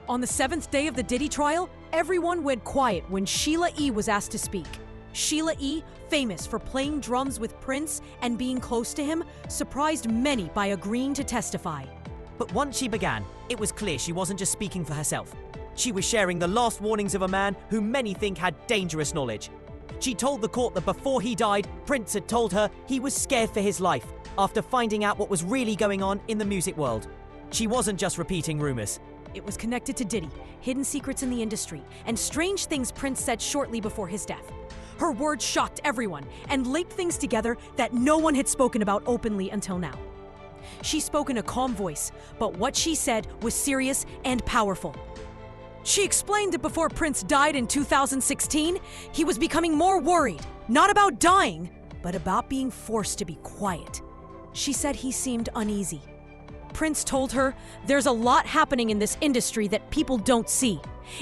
On the 7th day of the Diddy trial, everyone went quiet when Sheila E was asked to speak. Sheila E, famous for playing drums with Prince and being close to him, surprised many by agreeing to testify. But once she began, it was clear she wasn't just speaking for herself. She was sharing the last warnings of a man who many think had dangerous knowledge. She told the court that before he died, Prince had told her he was scared for his life after finding out what was really going on in the music world. She wasn't just repeating rumors. It was connected to Diddy, hidden secrets in the industry, and strange things Prince said shortly before his death. Her words shocked everyone and linked things together that no one had spoken about openly until now. She spoke in a calm voice, but what she said was serious and powerful. She explained that before Prince died in 2016, he was becoming more worried, not about dying, but about being forced to be quiet. She said he seemed uneasy. Prince told her, "There's a lot happening in this industry that people don't see.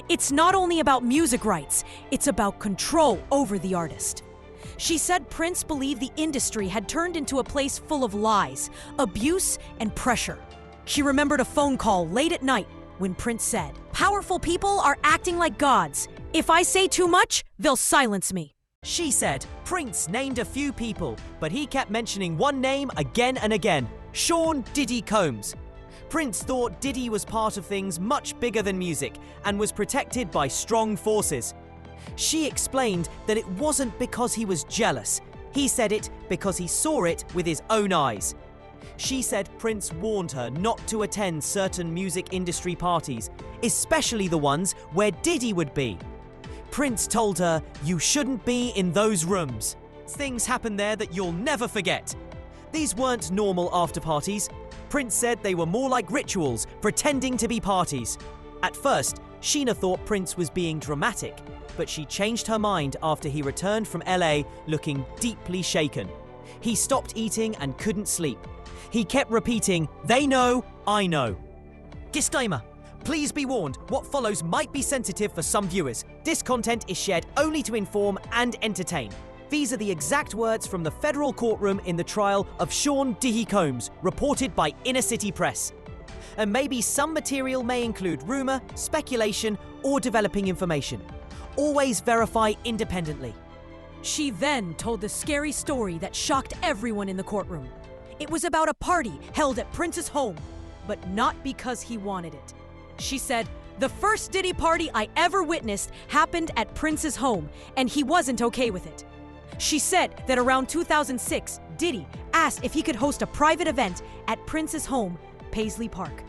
It's not only about music rights, it's about control over the artist." She said Prince believed the industry had turned into a place full of lies, abuse, and pressure. She remembered a phone call late at night when Prince said, "Powerful people are acting like gods. If I say too much, they'll silence me." She said Prince named a few people, but he kept mentioning one name again and again: Sean Diddy Combs. Prince thought Diddy was part of things much bigger than music and was protected by strong forces. She explained that it wasn't because he was jealous. He said it because he saw it with his own eyes. She said Prince warned her not to attend certain music industry parties, especially the ones where Diddy would be. Prince told her, "You shouldn't be in those rooms. Things happen there that you'll never forget." These weren't normal after-parties. Prince said they were more like rituals, pretending to be parties. At first, Sheena thought Prince was being dramatic, but she changed her mind after he returned from LA looking deeply shaken. He stopped eating and couldn't sleep. He kept repeating, "They know, I know." Disclaimer. Please be warned, what follows might be sensitive for some viewers. This content is shared only to inform and entertain. These are the exact words from the federal courtroom in the trial of Sean Diddy Combs, reported by Inner City Press. And maybe some material may include rumor, speculation, or developing information. Always verify independently. She then told the scary story that shocked everyone in the courtroom. It was about a party held at Prince's home, but not because he wanted it. She said, "The first Diddy party I ever witnessed happened at Prince's home, and he wasn't okay with it." She said that around 2006, Diddy asked if he could host a private event at Prince's home, Paisley Park.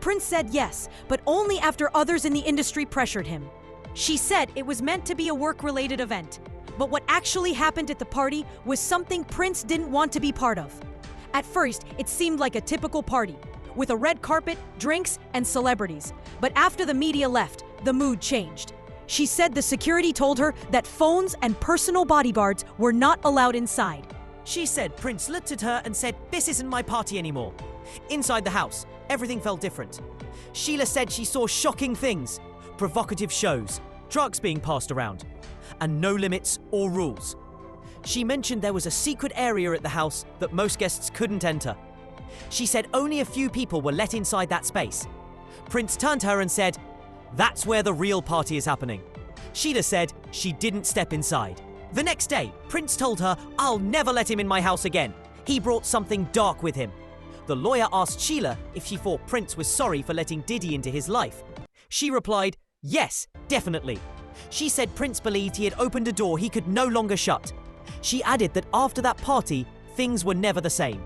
Prince said yes, but only after others in the industry pressured him. She said it was meant to be a work-related event, but what actually happened at the party was something Prince didn't want to be part of. At first, it seemed like a typical party, with a red carpet, drinks, and celebrities. But after the media left, the mood changed. She said the security told her that phones and personal bodyguards were not allowed inside. She said Prince looked at her and said, "This isn't my party anymore." Inside the house, everything felt different. Sheila said she saw shocking things, provocative shows, drugs being passed around, and no limits or rules. She mentioned there was a secret area at the house that most guests couldn't enter. She said only a few people were let inside that space. Prince turned to her and said, "That's where the real party is happening." Sheila said she didn't step inside. The next day, Prince told her, "I'll never let him in my house again. He brought something dark with him." The lawyer asked Sheila if she thought Prince was sorry for letting Diddy into his life. She replied, "Yes, definitely." She said Prince believed he had opened a door he could no longer shut. She added that after that party, things were never the same.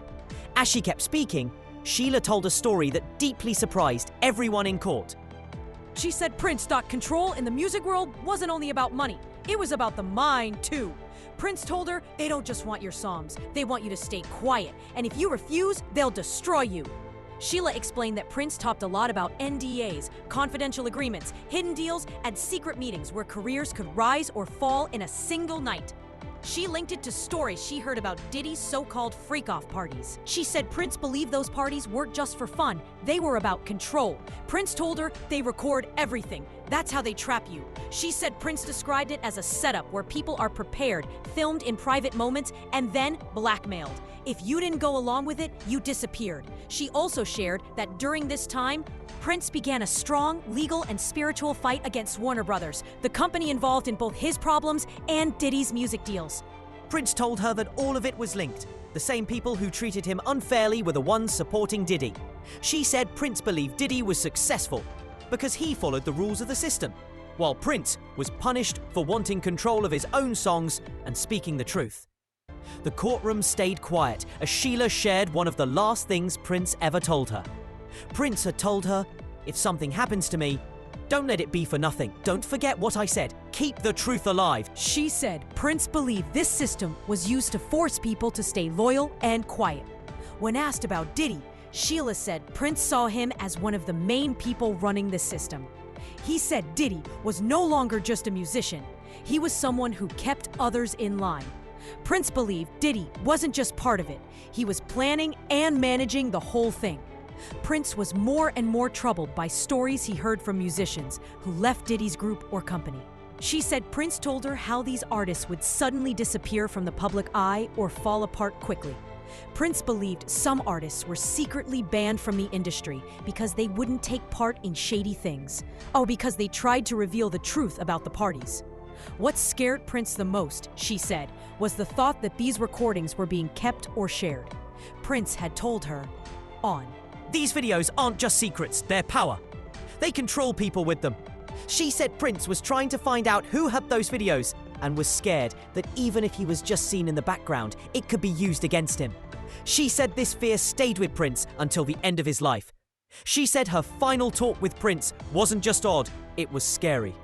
As she kept speaking, Sheila told a story that deeply surprised everyone in court. She said Prince thought control in the music world wasn't only about money, it was about the mind too. Prince told her, "They don't just want your songs, they want you to stay quiet, and if you refuse, they'll destroy you." Sheila explained that Prince talked a lot about NDAs, confidential agreements, hidden deals, and secret meetings where careers could rise or fall in a single night. She linked it to stories she heard about Diddy's so-called freak-off parties. She said Prince believed those parties weren't just for fun, they were about control. Prince told her they record everything. That's how they trap you. She said Prince described it as a setup where people are prepared, filmed in private moments, and then blackmailed. If you didn't go along with it, you disappeared. She also shared that during this time, Prince began a strong legal and spiritual fight against Warner Brothers, the company involved in both his problems and Diddy's music deals. Prince told her that all of it was linked. The same people who treated him unfairly were the ones supporting Diddy. She said Prince believed Diddy was successful because he followed the rules of the system, while Prince was punished for wanting control of his own songs and speaking the truth. The courtroom stayed quiet as Sheila shared one of the last things Prince ever told her. Prince had told her, "If something happens to me, don't let it be for nothing. Don't forget what I said. Keep the truth alive." She said Prince believed this system was used to force people to stay loyal and quiet. When asked about Diddy, Sheila said Prince saw him as one of the main people running the system. He said Diddy was no longer just a musician. He was someone who kept others in line. Prince believed Diddy wasn't just part of it. He was planning and managing the whole thing. Prince was more and more troubled by stories he heard from musicians who left Diddy's group or company. She said Prince told her how these artists would suddenly disappear from the public eye or fall apart quickly. Prince believed some artists were secretly banned from the industry because they wouldn't take part in shady things. Oh, because they tried to reveal the truth about the parties. What scared Prince the most, she said, was the thought that these recordings were being kept or shared. Prince had told her, on. "These videos aren't just secrets, they're power. They control people with them." She said Prince was trying to find out who had those videos and was scared that even if he was just seen in the background, it could be used against him. She said this fear stayed with Prince until the end of his life. She said her final talk with Prince wasn't just odd, it was scary.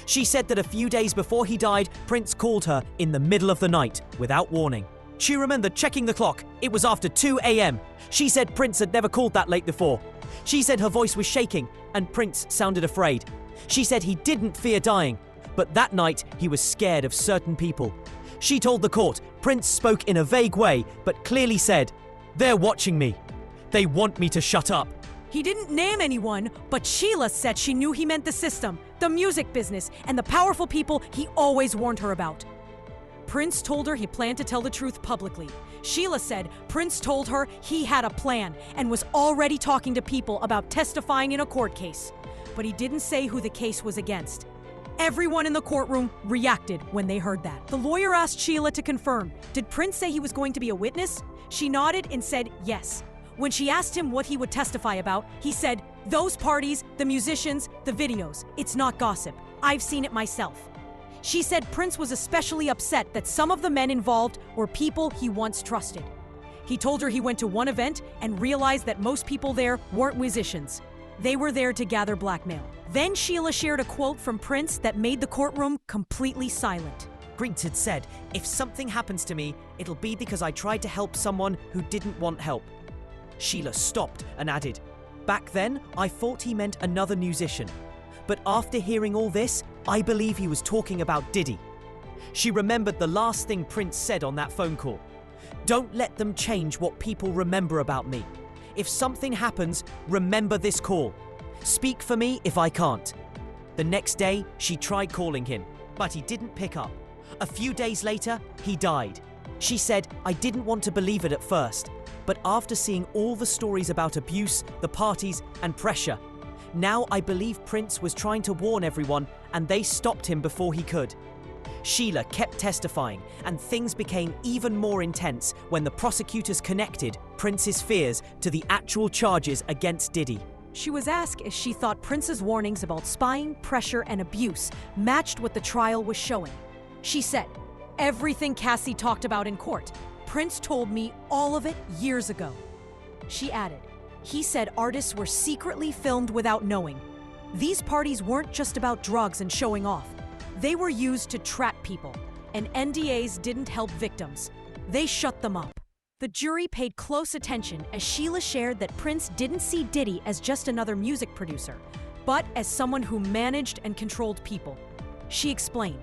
She said that a few days before he died, Prince called her in the middle of the night without warning. She remembered checking the clock. It was after 2 a.m. She said Prince had never called that late before. She said her voice was shaking and Prince sounded afraid. She said he didn't fear dying, but that night he was scared of certain people. She told the court Prince spoke in a vague way, but clearly said, "They're watching me. They want me to shut up." He didn't name anyone, but Sheila said she knew he meant the system, the music business, and the powerful people he always warned her about. Prince told her he planned to tell the truth publicly. Sheila said Prince told her he had a plan and was already talking to people about testifying in a court case. But he didn't say who the case was against. Everyone in the courtroom reacted when they heard that. The lawyer asked Sheila to confirm, did Prince say he was going to be a witness? She nodded and said yes. When she asked him what he would testify about, he said, "Those parties, the musicians, the videos. It's not gossip. I've seen it myself." She said Prince was especially upset that some of the men involved were people he once trusted. He told her he went to one event and realized that most people there weren't musicians. They were there to gather blackmail. Then Sheila shared a quote from Prince that made the courtroom completely silent. Prince had said, "If something happens to me, it'll be because I tried to help someone who didn't want help." Sheila stopped and added, "Back then, I thought he meant another musician. But after hearing all this, I believe he was talking about Diddy." She remembered the last thing Prince said on that phone call. "Don't let them change what people remember about me. If something happens, remember this call. Speak for me if I can't." The next day, she tried calling him, but he didn't pick up. A few days later, he died. She said, "I didn't want to believe it at first, but after seeing all the stories about abuse, the parties, and pressure, now I believe Prince was trying to warn everyone and they stopped him before he could." Sheila kept testifying, and things became even more intense when the prosecutors connected Prince's fears to the actual charges against Diddy. She was asked if she thought Prince's warnings about spying, pressure, and abuse matched what the trial was showing. She said, "Everything Cassie talked about in court, Prince told me all of it years ago." She added, "He said artists were secretly filmed without knowing. These parties weren't just about drugs and showing off. They were used to trap people, and NDAs didn't help victims. They shut them up." The jury paid close attention as Sheila shared that Prince didn't see Diddy as just another music producer, but as someone who managed and controlled people. She explained,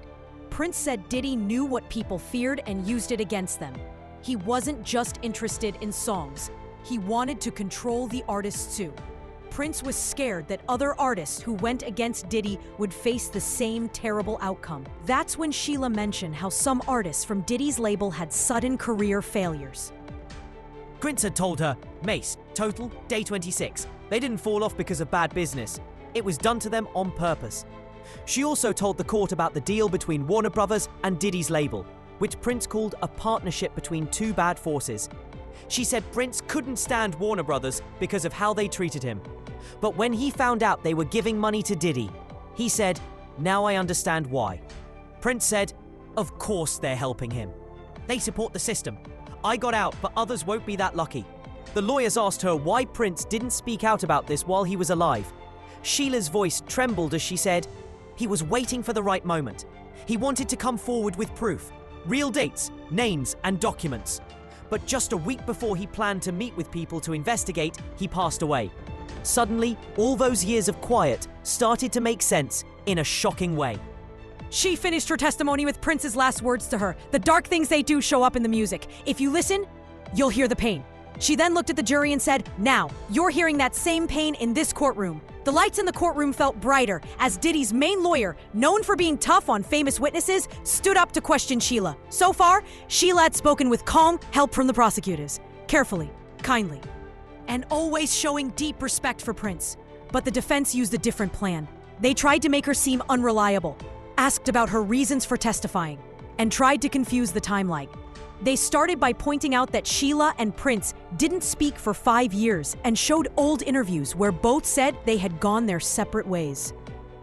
Prince said Diddy knew what people feared and used it against them. He wasn't just interested in songs. He wanted to control the artists too. Prince was scared that other artists who went against Diddy would face the same terrible outcome. That's when Sheila mentioned how some artists from Diddy's label had sudden career failures. Prince had told her, Mace, total, day 26. They didn't fall off because of bad business. It was done to them on purpose. She also told the court about the deal between Warner Brothers and Diddy's label, which Prince called a partnership between two bad forces. She said Prince couldn't stand Warner Brothers because of how they treated him. But when he found out they were giving money to Diddy, he said, now I understand why. Prince said, of course they're helping him. They support the system. I got out, but others won't be that lucky. The lawyers asked her why Prince didn't speak out about this while he was alive. Sheila's voice trembled as she said, he was waiting for the right moment. He wanted to come forward with proof, real dates, names, and documents. But just a week before he planned to meet with people to investigate, he passed away. Suddenly, all those years of quiet started to make sense in a shocking way. She finished her testimony with Prince's last words to her. The dark things they do show up in the music. If you listen, you'll hear the pain. She then looked at the jury and said, now, you're hearing that same pain in this courtroom. The lights in the courtroom felt brighter as Diddy's main lawyer, known for being tough on famous witnesses, stood up to question Sheila. So far, Sheila had spoken with calm help from the prosecutors, carefully, kindly, and always showing deep respect for Prince. But the defense used a different plan. They tried to make her seem unreliable, asked about her reasons for testifying, and tried to confuse the timeline. They started by pointing out that Sheila and Prince didn't speak for 5 years and showed old interviews where both said they had gone their separate ways.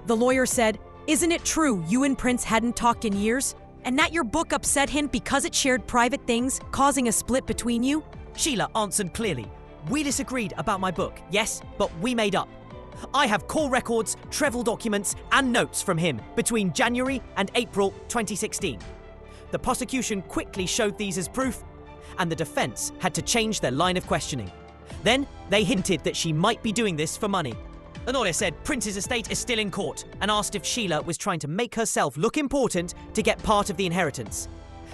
The lawyer said, isn't it true you and Prince hadn't talked in years? And that your book upset him because it shared private things, causing a split between you? Sheila answered clearly, we disagreed about my book, yes, but we made up. I have call records, travel documents, and notes from him between January and April 2016. The prosecution quickly showed these as proof, and the defense had to change their line of questioning. Then, they hinted that she might be doing this for money. The lawyer said Prince's estate is still in court and asked if Sheila was trying to make herself look important to get part of the inheritance.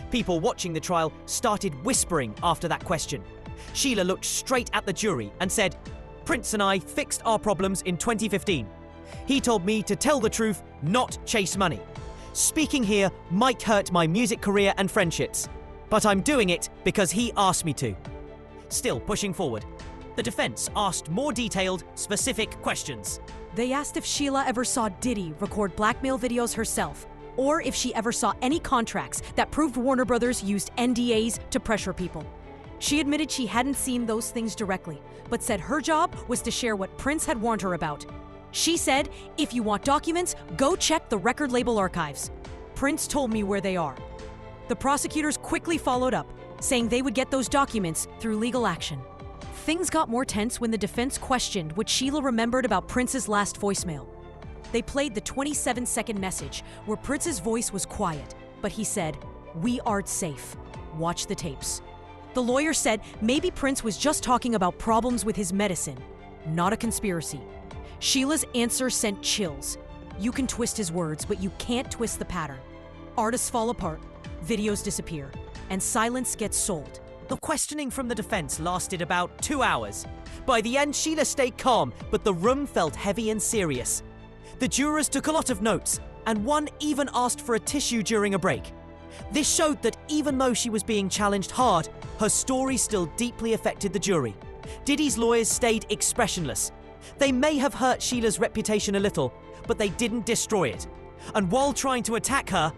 People watching the trial started whispering after that question. Sheila looked straight at the jury and said, Prince and I fixed our problems in 2015. He told me to tell the truth, not chase money. Speaking here might hurt my music career and friendships, but I'm doing it because he asked me to. Still pushing forward, the defense asked more detailed, specific questions. They asked if Sheila ever saw Diddy record blackmail videos herself, or if she ever saw any contracts that proved Warner Brothers used NDAs to pressure people. She admitted she hadn't seen those things directly, but said her job was to share what Prince had warned her about. She said, if you want documents, go check the record label archives. Prince told me where they are. The prosecutors quickly followed up, saying they would get those documents through legal action. Things got more tense when the defense questioned what Sheila remembered about Prince's last voicemail. They played the 27-second message where Prince's voice was quiet, but he said, we aren't safe. Watch the tapes. The lawyer said maybe Prince was just talking about problems with his medicine, not a conspiracy. Sheila's answer sent chills. You can twist his words, but you can't twist the pattern. Artists fall apart, videos disappear, and silence gets sold. The questioning from the defense lasted about 2 hours. By the end, Sheila stayed calm, but the room felt heavy and serious. The jurors took a lot of notes, and one even asked for a tissue during a break. This showed that even though she was being challenged hard, her story still deeply affected the jury. Diddy's lawyers stayed expressionless. They may have hurt Sheila's reputation a little, but they didn't destroy it. And while trying to attack her,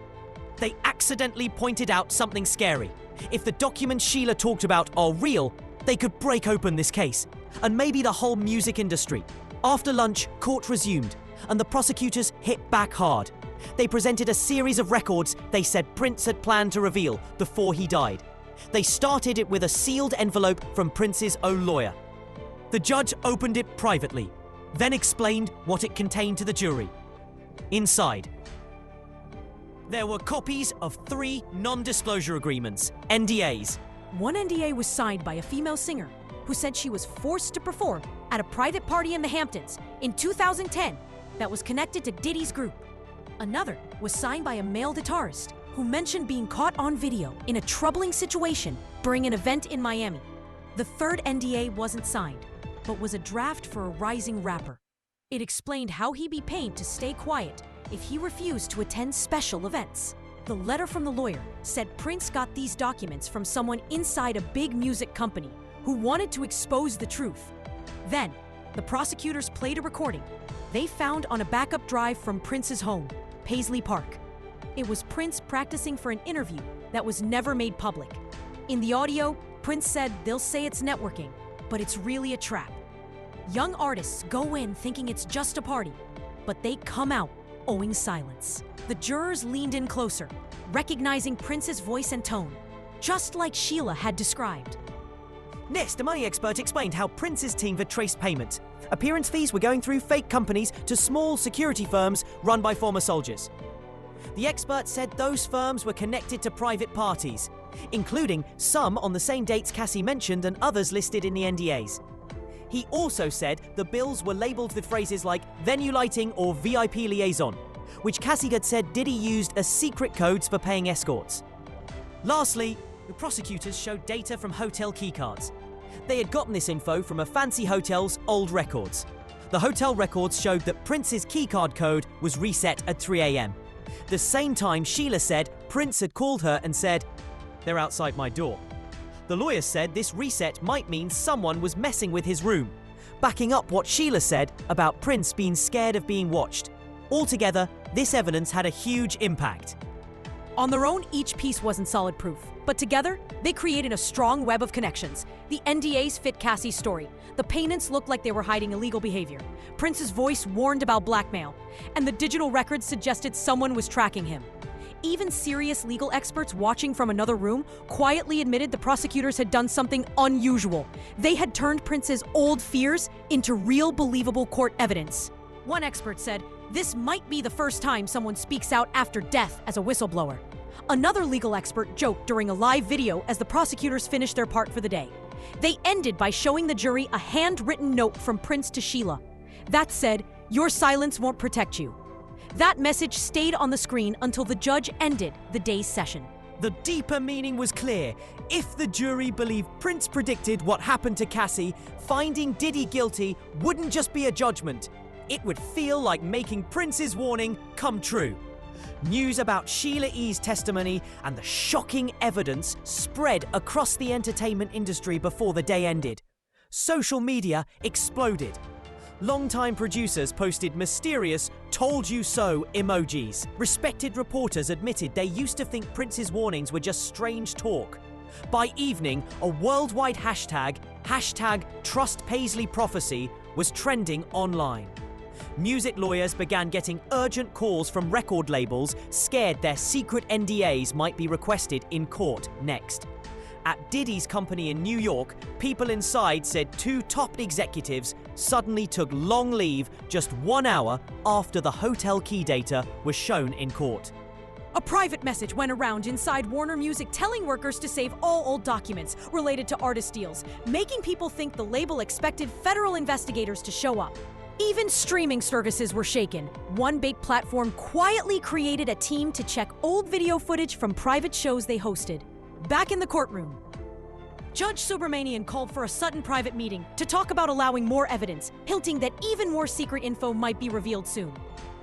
they accidentally pointed out something scary. If the documents Sheila talked about are real, they could break open this case, and maybe the whole music industry. After lunch, court resumed, and the prosecutors hit back hard. They presented a series of records they said Prince had planned to reveal before he died. They started it with a sealed envelope from Prince's own lawyer. The judge opened it privately, then explained what it contained to the jury. Inside, there were copies of 3 non-disclosure agreements, NDAs. One NDA was signed by a female singer who said she was forced to perform at a private party in the Hamptons in 2010 that was connected to Diddy's group. Another was signed by a male guitarist who mentioned being caught on video in a troubling situation during an event in Miami. The third NDA wasn't signed. but was a draft for a rising rapper. It explained how he'd be paid to stay quiet if he refused to attend special events. The letter from the lawyer said Prince got these documents from someone inside a big music company who wanted to expose the truth. Then, the prosecutors played a recording they found on a backup drive from Prince's home, Paisley Park. It was Prince practicing for an interview that was never made public. In the audio, Prince said they'll say it's networking, but it's really a trap. Young artists go in thinking it's just a party, but they come out owing silence. The jurors leaned in closer, recognizing Prince's voice and tone, just like Sheila had described. Next, the money expert explained how Prince's team had traced payment. Appearance fees were going through fake companies to small security firms run by former soldiers. The expert said those firms were connected to private parties, including some on the same dates Cassie mentioned and others listed in the NDAs. He also said the bills were labelled with phrases like venue lighting or VIP liaison, which Cassie had said Diddy used as secret codes for paying escorts. Lastly, the prosecutors showed data from hotel keycards. They had gotten this info from a fancy hotel's old records. The hotel records showed that Prince's keycard code was reset at 3 a.m. The same time Sheila said Prince had called her and said, "They're outside my door." The lawyer said this reset might mean someone was messing with his room, backing up what Sheila said about Prince being scared of being watched. Altogether, this evidence had a huge impact. On their own, each piece wasn't solid proof, but together, they created a strong web of connections. The NDAs fit Cassie's story. The payments looked like they were hiding illegal behavior. Prince's voice warned about blackmail, and the digital records suggested someone was tracking him. Even serious legal experts watching from another room quietly admitted the prosecutors had done something unusual. They had turned Prince's old fears into real, believable court evidence. One expert said, "This might be the first time someone speaks out after death as a whistleblower." Another legal expert joked during a live video as the prosecutors finished their part for the day. They ended by showing the jury a handwritten note from Prince to Sheila. That said, "Your silence won't protect you." That message stayed on the screen until the judge ended the day's session. The deeper meaning was clear. If the jury believed Prince predicted what happened to Cassie, finding Diddy guilty wouldn't just be a judgment. It would feel like making Prince's warning come true. News about Sheila E's testimony and the shocking evidence spread across the entertainment industry before the day ended. Social media exploded. Longtime producers posted mysterious "told you so" emojis. Respected reporters admitted they used to think Prince's warnings were just strange talk. By evening, a worldwide hashtag #TrustPaisleyProphecy was trending online. Music lawyers began getting urgent calls from record labels scared their secret NDAs might be requested in court next. At Diddy's company in New York, people inside said 2 top executives suddenly took long leave just 1 hour after the hotel key data was shown in court. A private message went around inside Warner Music telling workers to save all old documents related to artist deals, making people think the label expected federal investigators to show up. Even streaming services were shaken. One big platform quietly created a team to check old video footage from private shows they hosted. Back in the courtroom, Judge Subramanian called for a sudden private meeting to talk about allowing more evidence, hinting that even more secret info might be revealed soon.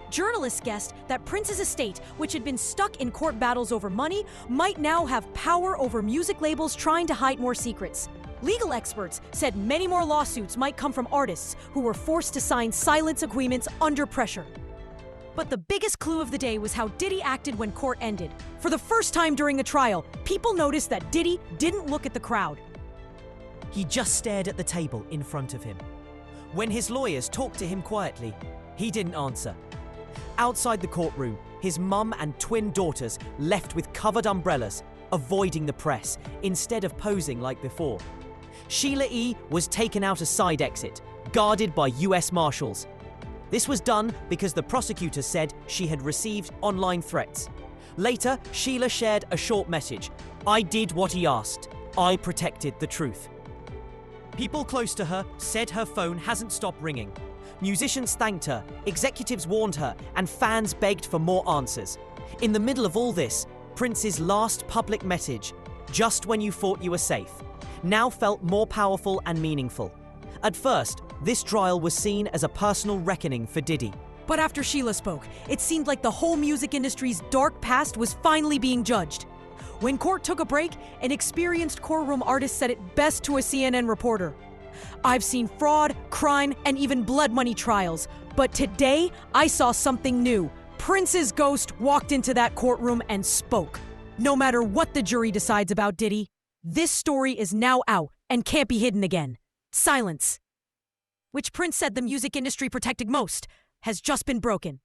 Journalists guessed that Prince's estate, which had been stuck in court battles over money, might now have power over music labels trying to hide more secrets. Legal experts said many more lawsuits might come from artists who were forced to sign silence agreements under pressure. But the biggest clue of the day was how Diddy acted when court ended. For the first time during the trial, people noticed that Diddy didn't look at the crowd. He just stared at the table in front of him. When his lawyers talked to him quietly, he didn't answer. Outside the courtroom, his mum and twin daughters left with covered umbrellas, avoiding the press, instead of posing like before. Sheila E was taken out a side exit, guarded by US Marshals. This was done because the prosecutor said she had received online threats. Later, Sheila shared a short message. "I did what he asked. I protected the truth." People close to her said her phone hasn't stopped ringing. Musicians thanked her, executives warned her, and fans begged for more answers. In the middle of all this, Prince's last public message, "Just when you thought you were safe," now felt more powerful and meaningful. At first, this trial was seen as a personal reckoning for Diddy. But after Sheila spoke, it seemed like the whole music industry's dark past was finally being judged. When court took a break, an experienced courtroom artist said it best to a CNN reporter. "I've seen fraud, crime, and even blood money trials, but today I saw something new. Prince's ghost walked into that courtroom and spoke. No matter what the jury decides about Diddy, this story is now out and can't be hidden again. Silence, which Prince said the music industry protected most, has just been broken."